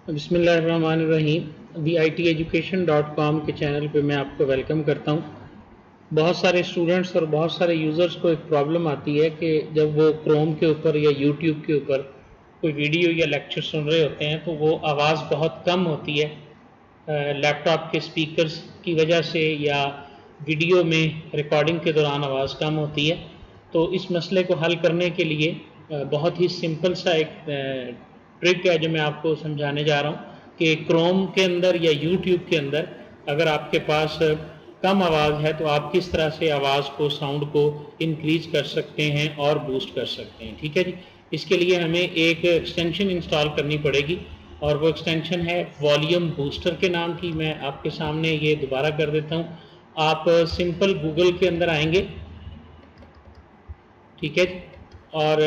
बिस्मिल्लाहिर्रहमानिर्रहीम। theiteducation.com के channel पे मैं आपको वेलकम करता हूँ। बहुत सारे स्टूडेंट्स और बहुत सारे यूज़र्स को एक प्रॉब्लम आती है कि जब वो क्रोम के ऊपर या यूट्यूब के ऊपर कोई वीडियो या लेक्चर सुन रहे होते हैं तो वो आवाज़ बहुत कम होती है लैपटॉप के स्पीकर्स की वजह से, या वीडियो में रिकॉर्डिंग के दौरान आवाज़ कम होती है। तो इस मसले को हल करने के लिए बहुत ही सिंपल सा एक ट्रिक है जो मैं आपको समझाने जा रहा हूँ कि क्रोम के अंदर या यूट्यूब के अंदर अगर आपके पास कम आवाज़ है तो आप किस तरह से आवाज़ को, साउंड को इंक्रीज कर सकते हैं और बूस्ट कर सकते हैं। ठीक है जी। इसके लिए हमें एक एक्सटेंशन इंस्टॉल करनी पड़ेगी और वो एक्सटेंशन है वॉल्यूम बूस्टर के नाम की। मैं आपके सामने ये दोबारा कर देता हूँ। आप सिंपल गूगल के अंदर आएंगे, ठीक है जी, और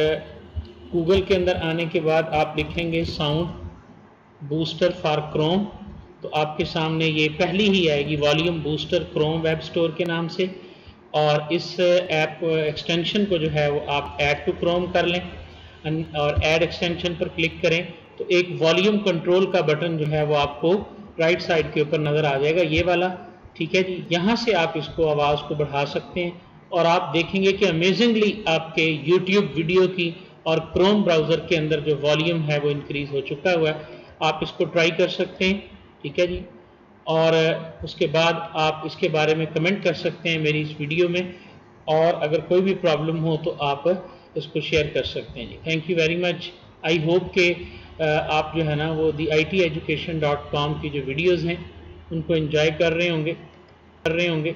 गूगल के अंदर आने के बाद आप लिखेंगे साउंड बूस्टर फॉर क्रोम, तो आपके सामने ये पहली ही आएगी volume booster Chrome web store के नाम से। और इस ऐप एक्सटेंशन को जो है वो आप ऐड टू क्रोम कर लें और ऐड एक्सटेंशन पर क्लिक करें तो एक वॉल्यूम कंट्रोल का बटन जो है वो आपको राइट साइड के ऊपर नज़र आ जाएगा, ये वाला। ठीक है जी। यहाँ से आप इसको आवाज़ को बढ़ा सकते हैं और आप देखेंगे कि अमेजिंगली आपके यूट्यूब वीडियो की और क्रोम ब्राउज़र के अंदर जो वॉल्यूम है वो इंक्रीज़ हो चुका हुआ है। आप इसको ट्राई कर सकते हैं। ठीक है जी। और उसके बाद आप इसके बारे में कमेंट कर सकते हैं मेरी इस वीडियो में, और अगर कोई भी प्रॉब्लम हो तो आप इसको शेयर कर सकते हैं जी। Thank you very much. I hope कि आप जो है ना वो theiteducation.com की जो वीडियोज़ हैं उनको एंजॉय कर रहे होंगे।